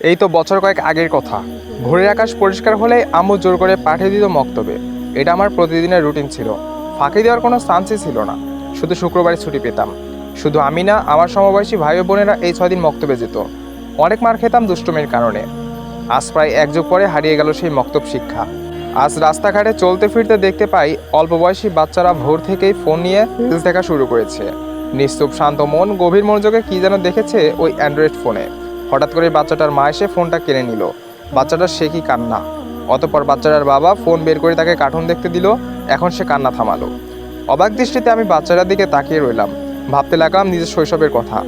এই তো বছর কয়েক আগের কথা। ভোরের আকাশ পরিষ্কার হলেই আম্মু জোর করে পাঠিয়ে দিত মক্তবে। এটা আমার প্রতিদিনের রুটিন ছিল। ফাঁকি দেওয়ার কোনো চান্সই ছিল না। শুধু শুক্রবারে ছুটি পেতাম। শুধু আমি না, আমার সমবয়সী ভাই ও বোনেরা এই 6 দিন মক্তবে যেত। অনেক মার খেতাম দুষ্টুমির কারণে। আজ প্রায় এক যুগ পরে হারিয়ে গেল সেই মক্তব শিক্ষা। আজ রাস্তাঘাটে চলতে ফিরতে দেখতে পাই অল্প বয়সী বাচ্চারা ভোর থেকেই ফোন নিয়ে রিলস দেখা শুরু করেছে। নিশ্চুপ শান্ত মন গভীর মনোযোগে কি যেন দেখেছে ওই অ্যান্ড্রয়েড ফোনে। হঠাৎ করে বাচ্চাটার মা এসে ফোনটা কেড়ে নিল। বাচ্চাটার সে কি কান্না! অতঃপর বাচ্চাটার বাবা ফোন বের করে তাকে কার্টুন দেখতে দিল। এখন সে কান্না থামালো। অবাক দৃষ্টিতে আমি বাচ্চাটার দিকে তাকিয়ে রইলাম। ভাবতে লাগলাম নিজের শৈশবের কথা।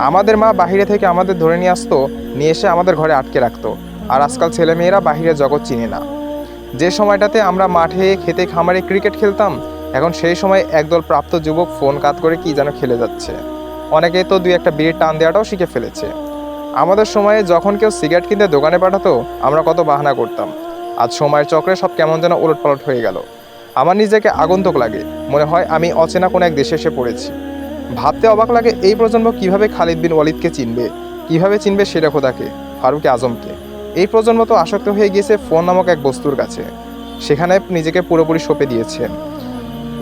আমাদের মা বাহিরে থেকে আমাদের ধরে নিয়ে আসতো, নিয়ে এসে আমাদের ঘরে আটকে রাখতো। আর আজকাল ছেলেমেয়েরা বাহিরের জগৎ চিনে না। যে সময়টাতে আমরা মাঠে খেতে খামারে ক্রিকেট খেলতাম, এখন সেই সময় একদল প্রাপ্ত যুবক ফোন কাত করে কি যেন খেলে যাচ্ছে। অনেকে তো 2-1টা বিড়ির টান দেওয়াটাও শিখে ফেলেছে। আমাদের সময়ে যখন কেউ সিগারেট কিনতে দোকানে পাঠাতো, আমরা কত বাহানা করতাম। আজ সময়ের চক্রে সব কেমন যেন ওলটপালট হয়ে গেল। আমার নিজেকে আগন্তুক লাগে। মনে হয় আমি অচেনা কোনো এক দেশে এসে পড়েছি। ভাবতে অবাক লাগে এই প্রজন্ম কিভাবে খালিদ বিন ওয়ালিদকে চিনবে, কিভাবে চিনবে শেরে খোদাকে, ফারুক আজমকে। এই প্রজন্ম তো আসক্ত হয়ে গিয়েছে ফোন নামক এক বস্তুর কাছে। সেখানে নিজেকে পুরোপুরি সঁপে দিয়েছে।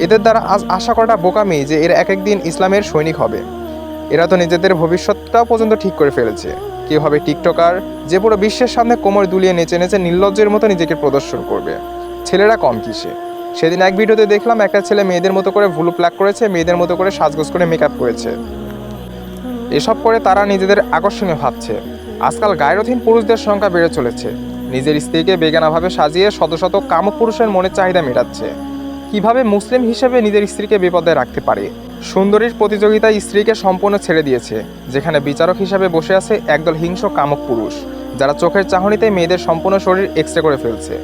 এদের দ্বারা আজ আশা করাটা বোকামি যে এরা এক একদিন ইসলামের সৈনিক হবে। এরা তো নিজেদের ভবিষ্যৎটাও পর্যন্ত ঠিক করে ফেলেছে। কেউ হবে টিকটকার, যে পুরো বিশ্বের সামনে কোমর দুলিয়ে নেচে নেচে নির্লজ্জের মতো নিজেকে প্রদর্শন করবে। ছেলেরা কম কিসে। সেদিন এক ভিডিওতে দেখলাম একটা ছেলে মেয়েদের মতো করে ভুলু প্লাক করেছে, মেয়েদের মতো করে সাজগোজ করে মেকআপ করেছে। এসব করে তারা নিজেদের আকর্ষণীয় ভাবছে। আজকাল গায়রোধীন পুরুষদের সংখ্যা বেড়ে চলেছে। নিজের স্ত্রীকে বেগানাভাবে সাজিয়ে শত শত কামুক পুরুষের মনের চাহিদা মেটাচ্ছে। কিভাবে মুসলিম হিসেবে নিজের স্ত্রীকে বিপদে রাখতে পারে। সুন্দরীর প্রতিযোগিতায় স্ত্রীকে সম্পূর্ণ ছেড়ে দিয়েছে, যেখানে বিচারক হিসাবে বসে আছে একদল হিংস্র কামুক পুরুষ, যারা চোখের চাহনিতে মেয়েদের সম্পূর্ণ শরীর এক্সরে করে ফেলছে।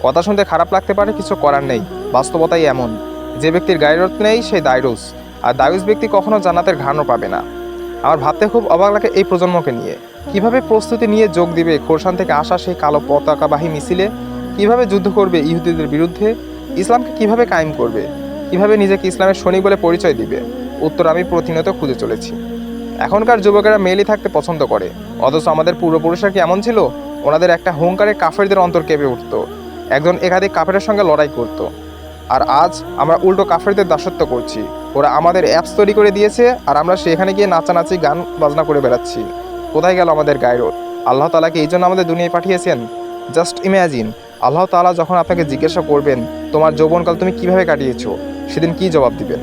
কথা শুনতে খারাপ লাগতে পারে, কিছু করার নেই। বাস্তবতাই এমন। যে ব্যক্তির গায়রত নেই সে দায়রুস, আর দায়ুস ব্যক্তি কখনো জান্নাতের ঘ্রাণও পাবে না। আমার ভাবতে খুব অবাক লাগে এই প্রজন্মকে নিয়ে। কিভাবে প্রস্তুতি নিয়ে যোগ দিবে খোরসান থেকে আসা সেই কালো পতাকাবাহী মিছিলে, কিভাবে যুদ্ধ করবে ইহুদিদের বিরুদ্ধে, ইসলামকে কিভাবে কায়েম করবে, কিভাবে নিজেকে ইসলামের সৈনিক বলে পরিচয় দিবে। উত্তর আমি প্রতিনিয়ত খুঁজে চলেছি। এখনকার যুবকেরা মেয়েলি থাকতে পছন্দ করে, অথচ আমাদের পূর্বপুরুষরা কি এমন ছিল? ওনাদের একটা হুঙ্কারে কাফেরদের অন্তর কেঁপে উঠত। একজন একাধিক কাফেরের সঙ্গে লড়াই করত। আর আজ আমরা উল্টো কাফেরদের দাসত্ব করছি। ওরা আমাদের অ্যাপস তৈরি করে দিয়েছে, আর আমরা সেখানে গিয়ে নাচানাচি গান বাজনা করে বেড়াচ্ছি। কোথায় গেল আমাদের গায়রত? আল্লাহ তাআলাকে এই জন্য আমাদের দুনিয়ায় পাঠিয়েছেন? জাস্ট ইম্যাজিন, আল্লাহ তাআলা যখন আপনাকে জিজ্ঞাসা করবেন তোমার যৌবনকাল তুমি কিভাবে কাটিয়েছো, সেদিন কি জবাব দিবেন?